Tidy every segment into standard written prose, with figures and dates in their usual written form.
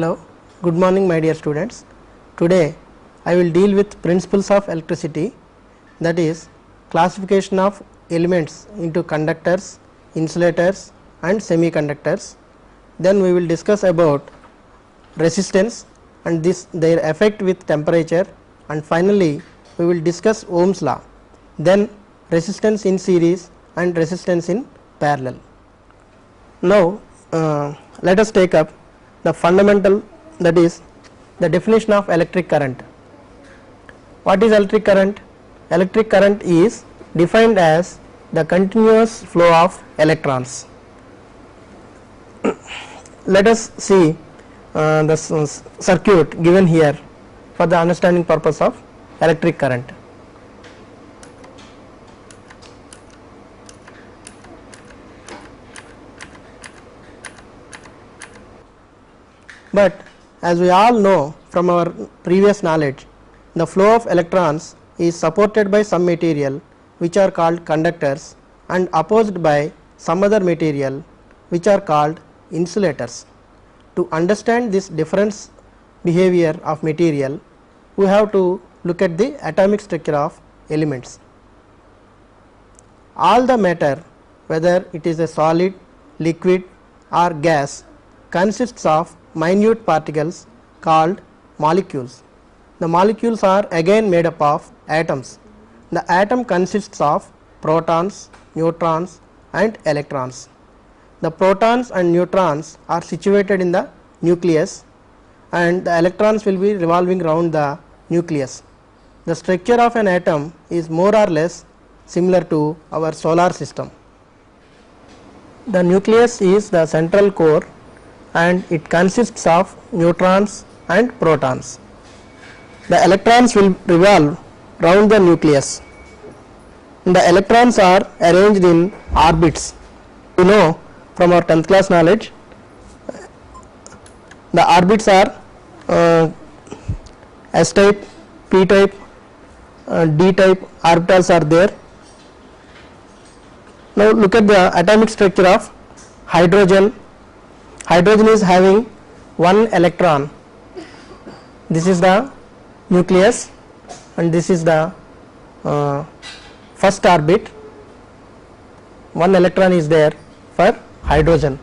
Hello, good morning my dear students. Today I will deal with principles of electricity, that is classification of elements into conductors, insulators and semiconductors. Then we will discuss about resistance and their effect with temperature, and finally we will discuss Ohm's law, then resistance in series and resistance in parallel. Now let us take up the fundamental, that is the definition of electric current. What is electric current? Electric current is defined as the continuous flow of electrons. Let us see the circuit given here for the understanding purpose of electric current. But as we all know from our previous knowledge, the flow of electrons is supported by some material which are called conductors and opposed by some other material which are called insulators. To understand this difference behavior of material, we have to look at the atomic structure of elements. All the matter, whether it is a solid, liquid or gas, consists of minute particles called molecules. The molecules are again made up of atoms. The atom consists of protons, neutrons and electrons. The protons and neutrons are situated in the nucleus and the electrons will be revolving around the nucleus. The structure of an atom is more or less similar to our solar system. The nucleus is the central core and it consists of neutrons and protons. The electrons will revolve round the nucleus. The electrons are arranged in orbits. You know from our 10th class knowledge, the orbits are S type, P type, D type orbitals are there. Now look at the atomic structure of hydrogen. Hydrogen is having one electron. This is the nucleus and this is the first orbit. One electron is there for hydrogen.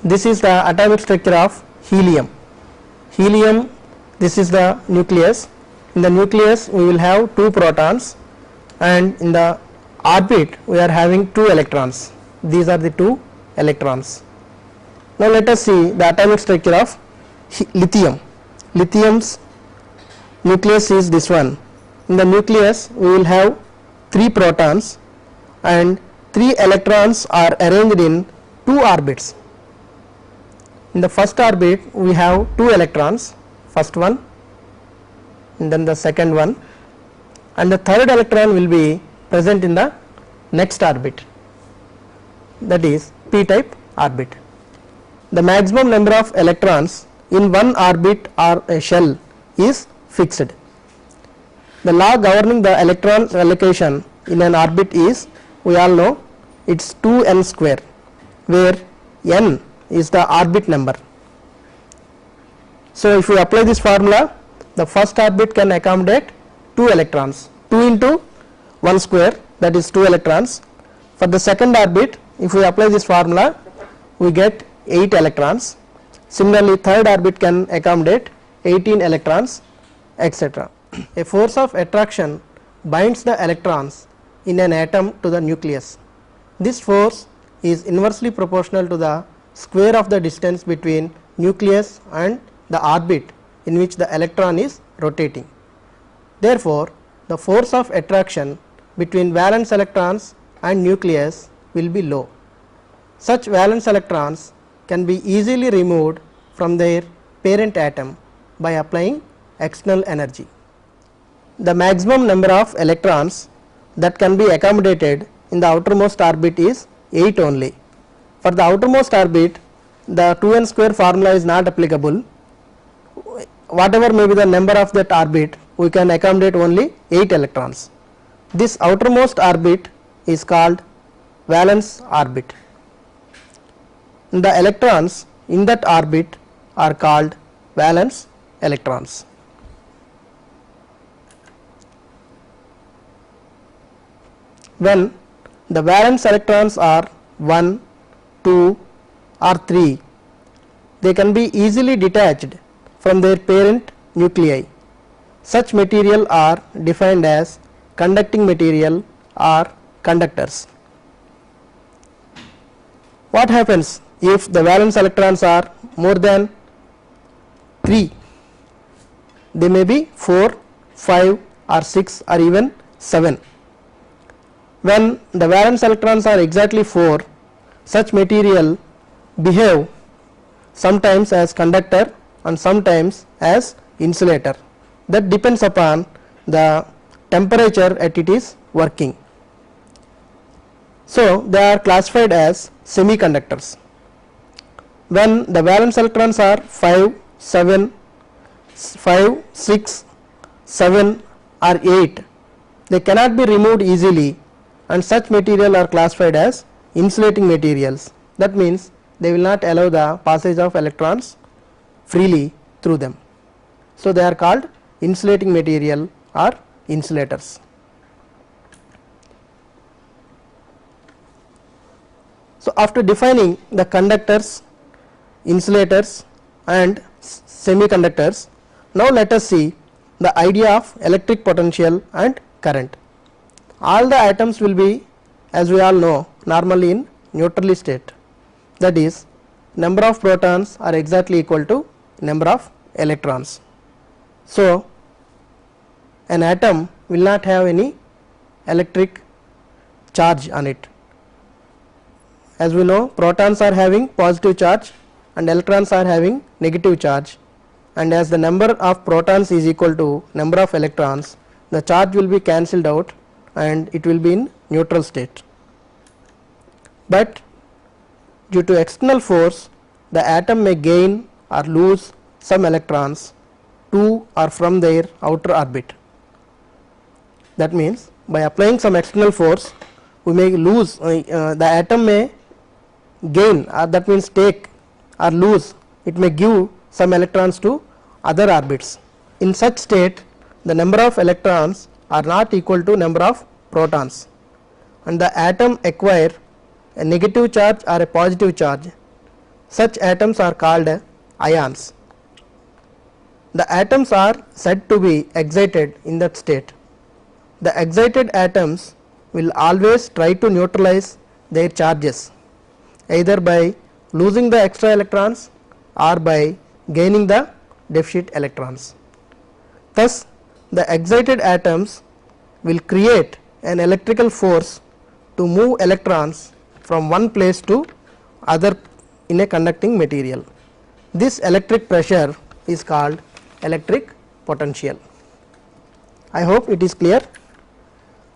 This is the atomic structure of helium. Helium, this is the nucleus. In the nucleus we will have two protons and in the orbit we are having two electrons. These are the two electrons. Now let us see the atomic structure of lithium. Lithium's nucleus is this one. In the nucleus we will have three protons and three electrons are arranged in two orbits. In the first orbit we have two electrons, first one and then the second one, and the third electron will be present in the next orbit, that is P type orbit. The maximum number of electrons in one orbit or a shell is fixed. The law governing the electron allocation in an orbit is, we all know, it's 2n square, where n is the orbit number. So if we apply this formula, the first orbit can accommodate 2 electrons, 2 into 1 square, that is 2 electrons. For the second orbit, if we apply this formula, we get 8 electrons. Similarly, third orbit can accommodate 18 electrons, etc. A force of attraction binds the electrons in an atom to the nucleus. This force is inversely proportional to the square of the distance between nucleus and the orbit in which the electron is rotating. Therefore, the force of attraction between valence electrons and nucleus will be low. Such valence electrons can be easily removed from their parent atom by applying external energy. The maximum number of electrons that can be accommodated in the outermost orbit is 8 only. For the outermost orbit, the 2n square formula is not applicable. Whatever may be the number of that orbit, we can accommodate only 8 electrons. This outermost orbit is called valence orbit. The electrons in that orbit are called valence electrons. When the valence electrons are 1, 2 or 3, they can be easily detached from their parent nuclei. Such material are defined as conducting material or conductors. What happens if the valence electrons are more than 3? They may be 4, 5 or 6 or even 7. When the valence electrons are exactly 4, such material behave sometimes as conductor and sometimes as insulator. That depends upon the temperature at it is working. So they are classified as semiconductors. When the valence electrons are 5, 7, 5, 6, 7 or 8, they cannot be removed easily, and such material are classified as insulating materials. That means they will not allow the passage of electrons freely through them. So they are called insulating material or insulators. So after defining the conductors, insulators and semiconductors, now let us see the idea of electric potential and current. All the atoms will be, as we all know, normally in neutral state. That is, number of protons are exactly equal to number of electrons. So an atom will not have any electric charge on it. As we know, protons are having positive charge and electrons are having negative charge, and as the number of protons is equal to number of electrons, the charge will be cancelled out and it will be in neutral state. But due to external force, the atom may gain or lose some electrons to or from their outer orbit. That means by applying some external force, we may lose, the atom may gain, or that means take or lose, it may give some electrons to other orbits. In such state, the number of electrons are not equal to number of protons, and the atom acquire a negative charge or a positive charge. Such atoms are called ions. The atoms are said to be excited in that state. The excited atoms will always try to neutralize their charges, either by losing the extra electrons or by gaining the deficit electrons. Thus, the excited atoms will create an electrical force to move electrons from one place to other in a conducting material. This electric pressure is called electric potential. I hope it is clear.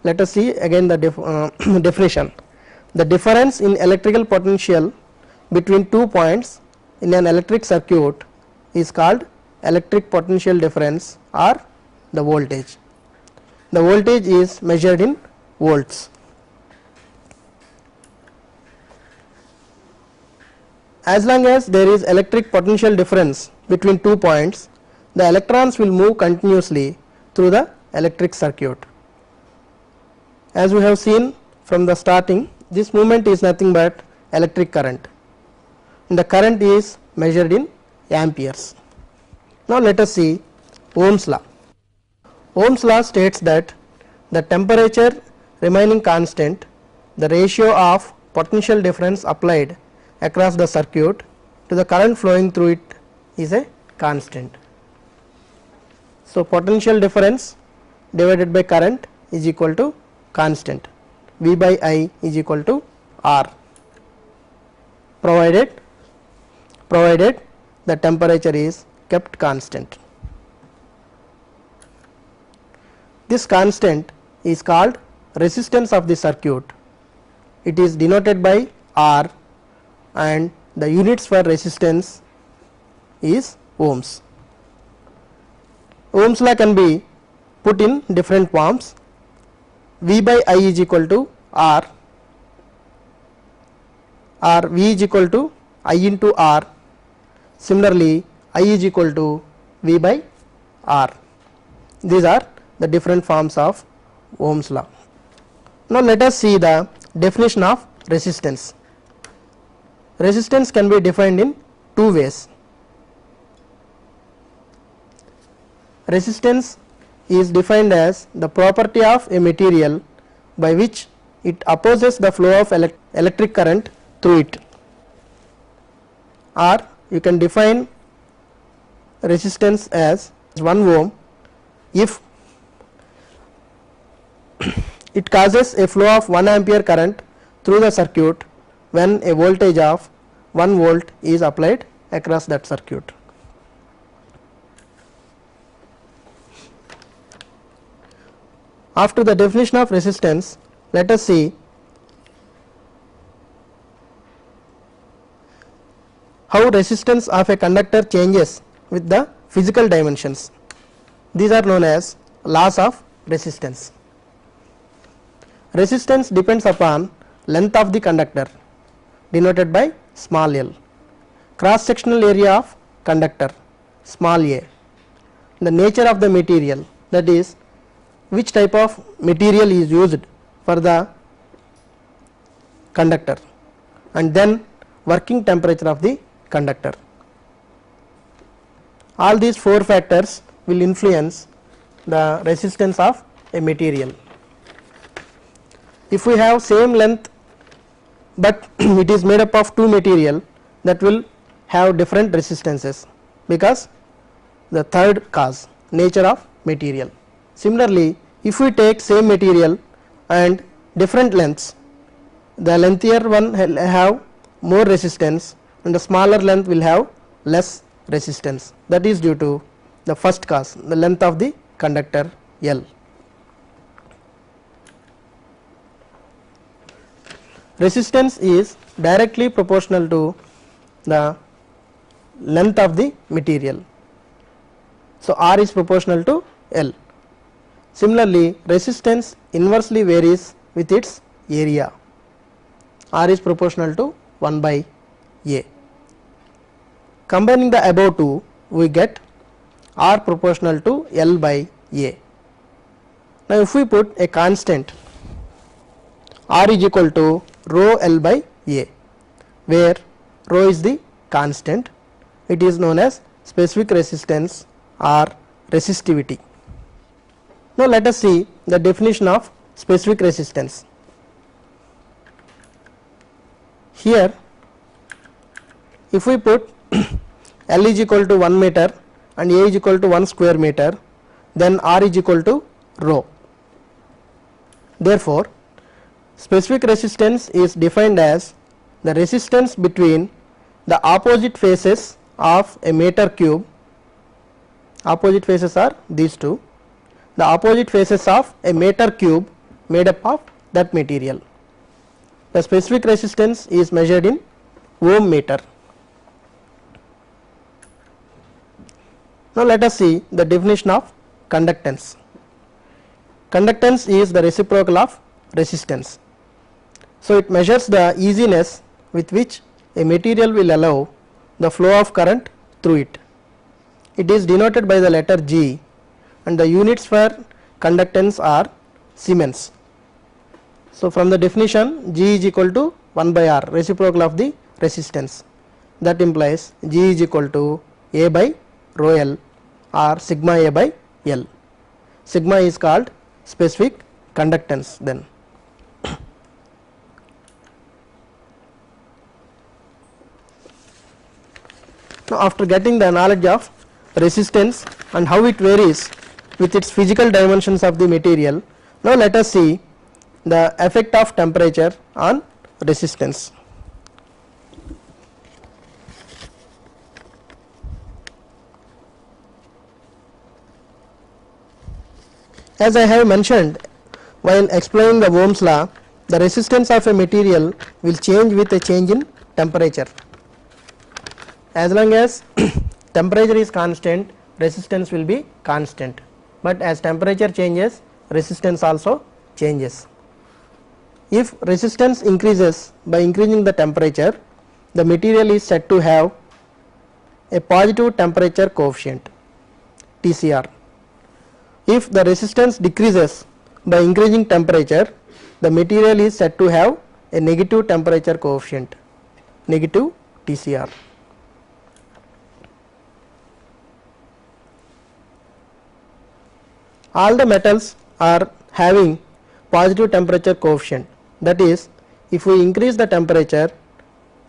Let us see again the definition. The difference in electrical potential between 2 points in an electric circuit is called electric potential difference or the voltage. The voltage is measured in volts. As long as there is electric potential difference between 2 points, the electrons will move continuously through the electric circuit. As we have seen from the starting, this movement is nothing but electric current, and the current is measured in amperes. Now let us see Ohm's law. Ohm's law states that the temperature remaining constant, the ratio of potential difference applied across the circuit to the current flowing through it is a constant. So potential difference divided by current is equal to constant. V by I is equal to R, provided the temperature is kept constant. This constant is called resistance of the circuit. It is denoted by R, and the units for resistance is ohms. Ohm's law can be put in different forms. V by I is equal to R, or V is equal to I into R. Similarly, I is equal to V by R. These are the different forms of Ohm's law. Now let us see the definition of resistance. Resistance can be defined in two ways. Resistance is defined as the property of a material by which it opposes the flow of electric current through it, or you can define resistance as 1 ohm if it causes a flow of 1 ampere current through the circuit when a voltage of 1 volt is applied across that circuit. After the definition of resistance, let us see how resistance of a conductor changes with the physical dimensions. These are known as laws of resistance. Resistance depends upon length of the conductor denoted by small l, cross sectional area of conductor small a, the nature of the material, that is which type of material is used for the conductor, and then working temperature of the conductor. All these four factors will influence the resistance of a material. If we have same length but it is made up of two material, that will have different resistances because the third cause, nature of material. Similarly, if we take same material and different lengths, the lengthier one have more resistance and the smaller length will have less resistance. That is due to the first cause, the length of the conductor L. Resistance is directly proportional to the length of the material. So R is proportional to L. Similarly, resistance inversely varies with its area. R is proportional to 1 by A. Combining the above two, we get R proportional to L by A. Now if we put a constant R is equal to rho L by A, where rho is the constant, it is known as specific resistance or resistivity. Now let us see the definition of specific resistance. Here if we put L is equal to 1 meter and A is equal to 1 square meter, then R is equal to rho. Therefore, specific resistance is defined as the resistance between the opposite faces of a meter cube. Opposite faces are these two. The opposite faces of a meter cube made up of that material. The specific resistance is measured in ohm meter. Now let us see the definition of conductance. Conductance is the reciprocal of resistance. So it measures the easiness with which a material will allow the flow of current through it. It is denoted by the letter G, and the units for conductance are Siemens. So from the definition, G is equal to 1 by R, reciprocal of the resistance. That implies G is equal to A by rho L or sigma A by L. Sigma is called specific conductance then. Now after getting the knowledge of resistance and how it varies with its physical dimensions of the material, now let us see the effect of temperature on resistance. As I have mentioned while explaining the Ohm's law, the resistance of a material will change with a change in temperature. As long as temperature is constant, resistance will be constant, but as temperature changes, resistance also changes. If resistance increases by increasing the temperature, the material is said to have a positive temperature coefficient TCR. If the resistance decreases by increasing temperature, the material is said to have a negative temperature coefficient, negative TCR. All the metals are having positive temperature coefficient, that is, if we increase the temperature,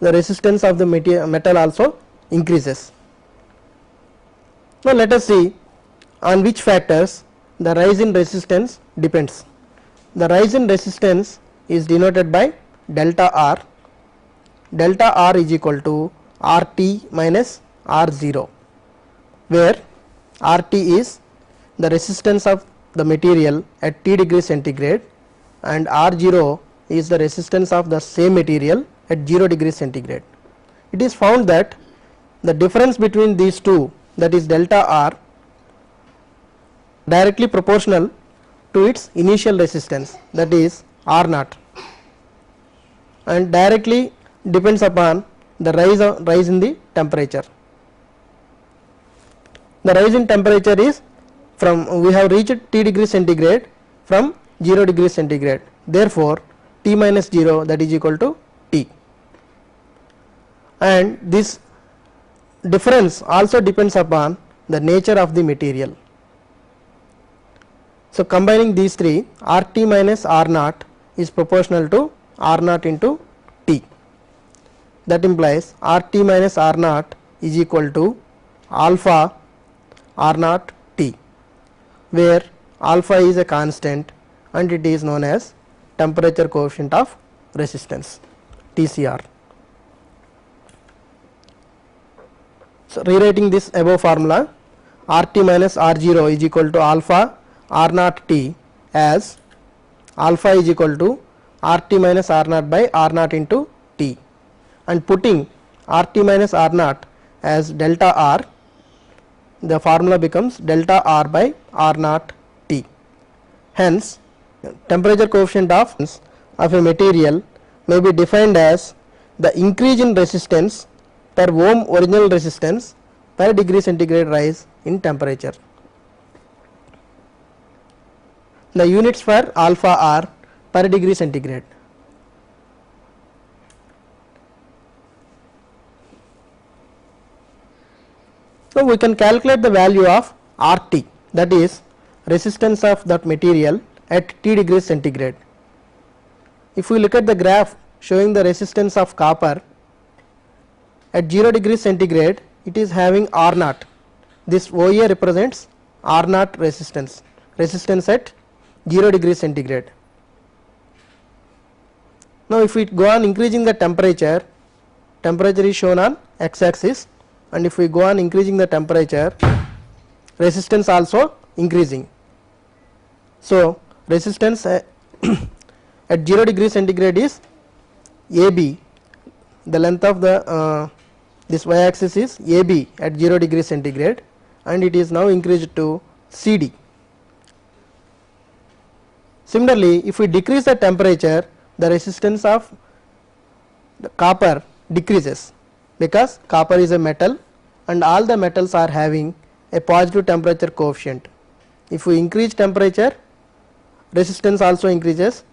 the resistance of the metal also increases. Now let us see on which factors the rise in resistance depends. The rise in resistance is denoted by delta R. Delta R is equal to RT minus R0, where RT is the resistance of the material at T degree centigrade and R0 is the resistance of the same material at 0 degree centigrade. It is found that the difference between these two, that is delta R, directly proportional to its initial resistance, that is R0, and directly depends upon the rise in the temperature. The rise in temperature is from, we have reached T degree centigrade from 0 degree centigrade, therefore T minus 0, that is equal to T, and this difference also depends upon the nature of the material. So combining these three, RT minus R0 is proportional to R0 into T. That implies RT minus R0 is equal to alpha R0 T, where alpha is a constant and it is known as temperature coefficient of resistance, TCR. So rewriting this above formula, RT minus R0 is equal to alpha R0 T as alpha is equal to RT minus R0 by R0 into T, and putting RT minus R0 as delta R, the formula becomes delta R by R0 T. Hence temperature coefficient of a material may be defined as the increase in resistance per ohm original resistance per degree centigrade rise in temperature. The units for alpha are per degree centigrade. So we can calculate the value of RT, that is resistance of that material at T degree centigrade. If we look at the graph showing the resistance of copper at 0 degree centigrade, it is having R0. This OA represents R0 resistance, resistance at 0 degree centigrade. Now if we go on increasing the temperature, temperature is shown on x axis, and if we go on increasing the temperature, resistance also increasing. So resistance at 0 degree centigrade is AB, the length of the this y axis is AB at 0 degree centigrade, and it is now increased to CD. Similarly, if we decrease the temperature, the resistance of the copper decreases, because copper is a metal and all the metals are having a positive temperature coefficient. If we increase temperature, resistance also increases.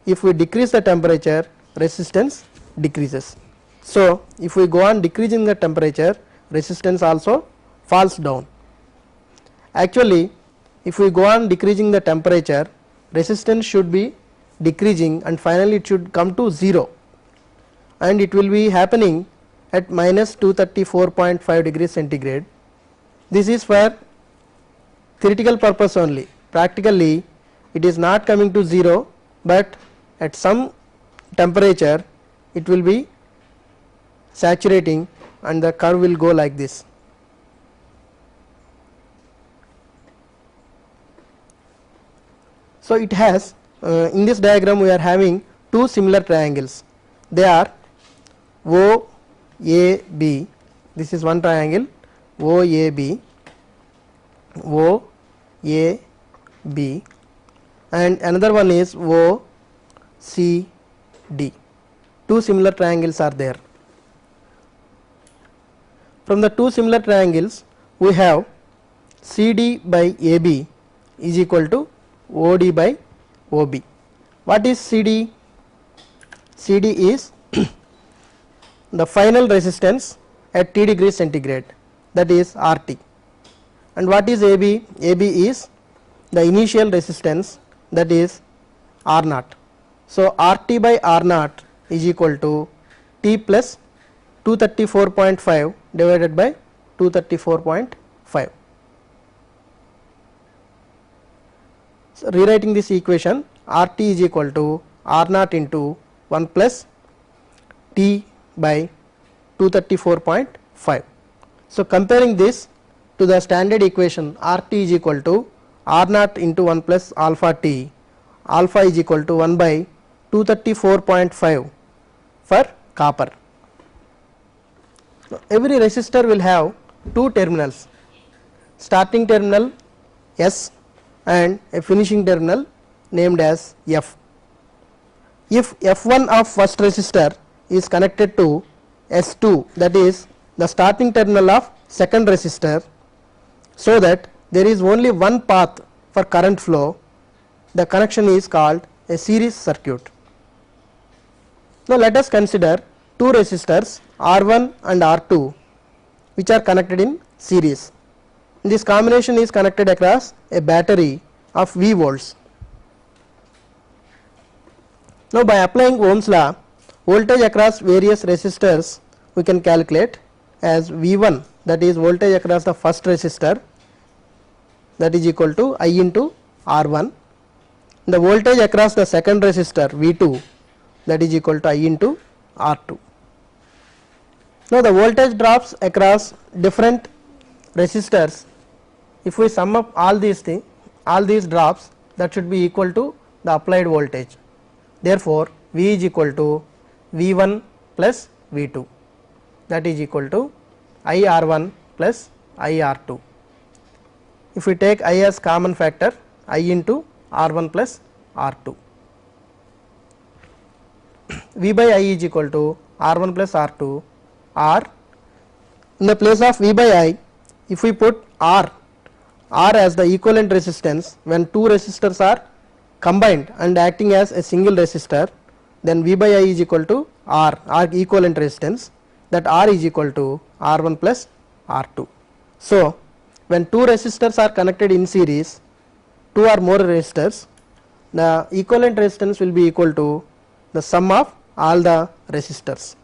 If we decrease the temperature, resistance decreases. So if we go on decreasing the temperature, resistance also falls down. Actually, if we go on decreasing the temperature, resistance should be decreasing and finally it should come to 0, and it will be happening at minus 234.5 degrees centigrade. This is for theoretical purpose only. Practically it is not coming to 0, but at some temperature it will be saturating and the curve will go like this. So it has in this diagram we are having two similar triangles. They are OAB, this is one triangle, OAB, OAB, and another one is OCD. Two similar triangles are there. from the two similar triangles we have CD by AB is equal to OD by OB. What is CD? CD is the final resistance at T degree centigrade, that is RT. And what is AB? AB is the initial resistance, that is R naught. So RT by R naught is equal to T plus 234.5 divided by 234.5. So rewriting this equation, RT is equal to R naught into 1 plus T by 234.5. So comparing this to the standard equation, RT is equal to R naught into 1 plus alpha T, alpha is equal to 1 by 234.5 for copper. Now, every resistor will have two terminals, starting terminal S and a finishing terminal named as F. If F1 of first resistor is connected to S2, that is the starting terminal of second resistor, so that there is only one path for current flow, the connection is called a series circuit. Now let us consider two resistors R1 and R2 which are connected in series. This combination is connected across a battery of V volts. Now by applying Ohm's law, voltage across various resistors we can calculate as V1, that is voltage across the first resistor, that is equal to I into R1. The voltage across the second resistor V2, that is equal to I into R2. Now the voltage drops across different resistors, if we sum up all these things, all these drops, that should be equal to the applied voltage. Therefore V is equal to V1 plus V2, that is equal to IR1 plus IR2. If we take I as common factor, I into R1 plus R2. V by I is equal to R1 plus R2, R. In the place of V by I, if we put R as the equivalent resistance when two resistors are combined and acting as a single resistor, then V by I is equal to R equivalent resistance, that R is equal to R1 plus R2. So when two resistors are connected in series, two or more resistors, the equivalent resistance will be equal to the sum of all the resistors.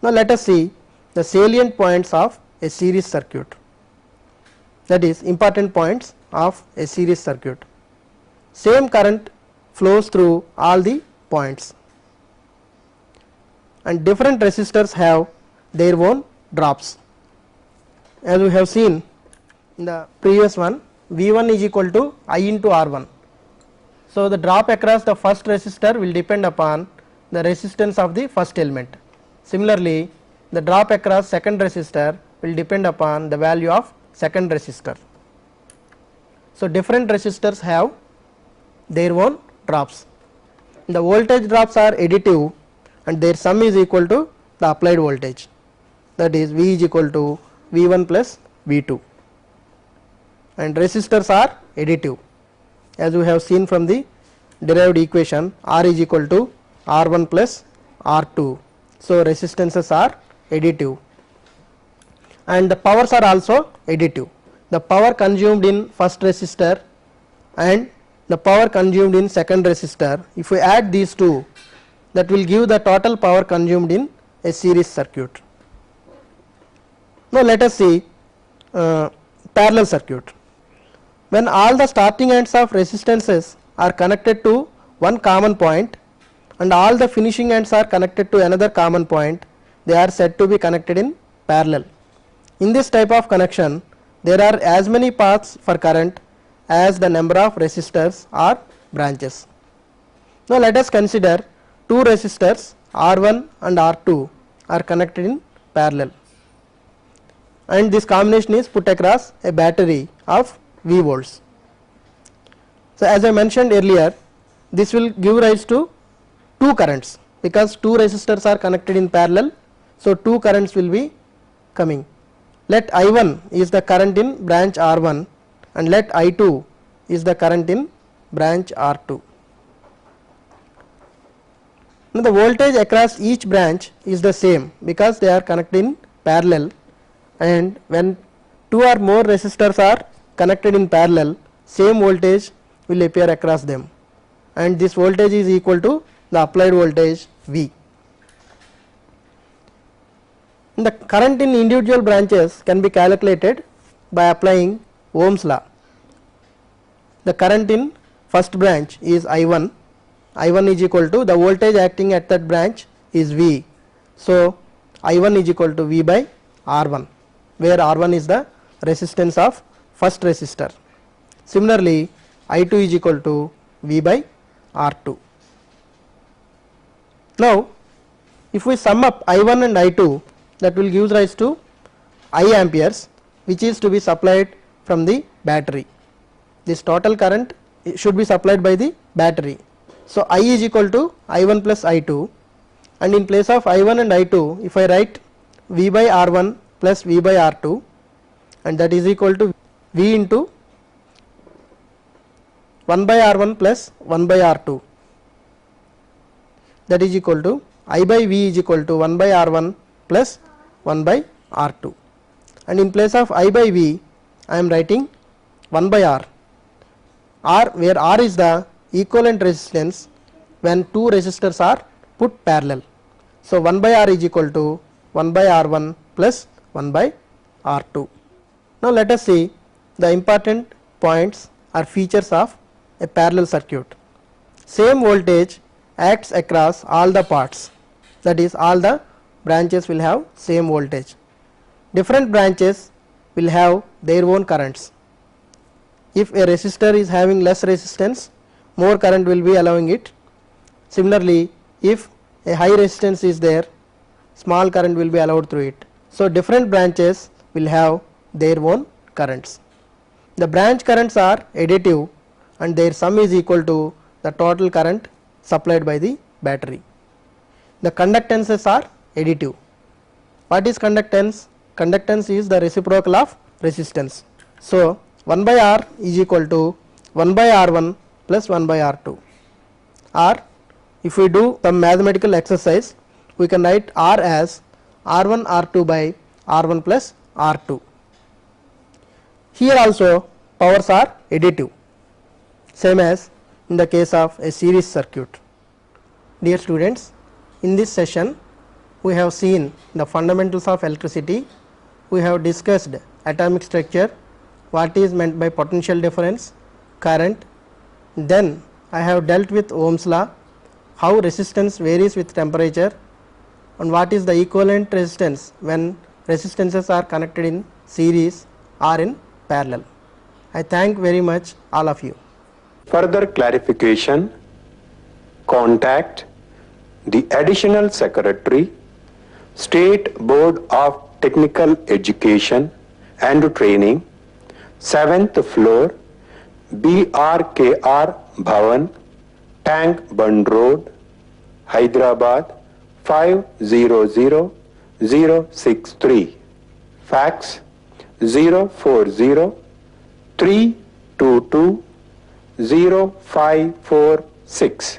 Now let us see the salient points of a series circuit, that is important points of a series circuit. Same current flows through all the points and different resistors have their own drops. As we have seen in the previous one, V1 is equal to I into R1. So the drop across the first resistor will depend upon the resistance of the first element. Similarly, the drop across second resistor will depend upon the value of second resistor. So different resistors have their own drops. The voltage drops are additive and their sum is equal to the applied voltage, that is V is equal to V1 plus V2, and resistors are additive, as we have seen from the derived equation, R is equal to R1 plus R2. So resistances are additive and the powers are also additive. The power consumed in first resistor and the power consumed in second resistor, if we add these two, that will give the total power consumed in a series circuit. Now let us see parallel circuit. When all the starting ends of resistances are connected to one common point and all the finishing ends are connected to another common point, they are said to be connected in parallel. In this type of connection, there are as many paths for current as the number of resistors or branches. Now let us consider two resistors R1 and R2 are connected in parallel, and this combination is put across a battery of V volts. So as I mentioned earlier, this will give rise to two currents because two resistors are connected in parallel, so two currents will be coming. Let I1 is the current in branch R1 and let I2 is the current in branch R2. Now the voltage across each branch is the same because they are connected in parallel, and when two or more resistors are connected in parallel, same voltage will appear across them, and this voltage is equal to the applied voltage V. The current in individual branches can be calculated by applying Ohm's law. The current in first branch is I1. I1 is equal to the voltage acting at that branch is V. So I1 is equal to V by R1, where R1 is the resistance of first resistor. Similarly, I2 is equal to V by R2. Now if we sum up I1 and I2, that will give rise to I amperes, which is to be supplied from the battery. This total current should be supplied by the battery. So I is equal to I1 plus I2, and in place of I1 and I2, if I write V by R1 plus V by R2, and that is equal to V into 1 by R1 plus 1 by R2, that is equal to I by V is equal to 1 by R1 plus 1 by R2, and in place of I by V I am writing 1 by R, where R is the equivalent resistance when two resistors are put parallel. So 1 by R is equal to 1 by R1 plus 1 by R2. Now let us see the important points or features of a parallel circuit. Same voltage acts across all the parts, that is all the branches will have same voltage. Different branches will have their own currents. If a resistor is having less resistance, more current will be allowing it. Similarly, if a high resistance is there, small current will be allowed through it. So different branches will have their own currents. The branch currents are additive and their sum is equal to the total current supplied by the battery. The conductances are additive. What is conductance? Conductance is the reciprocal of resistance. So 1 by R is equal to 1 by R1 plus 1 by R2. Or if we do some mathematical exercise, we can write R as R1 R2 by R1 plus R2. Here also powers are additive, same as in the case of a series circuit. Dear students, in this session we have seen the fundamentals of electricity, we have discussed atomic structure, what is meant by potential difference, current, then I have dealt with Ohm's law, how resistance varies with temperature, and what is the equivalent resistance when resistances are connected in series or in parallel. I thank very much all of you. Further clarification, contact the Additional Secretary, State Board of Technical Education and Training, 7th floor, BRKR Bhavan, Tank Bund Road, Hyderabad 500063. Fax 040 322 0546.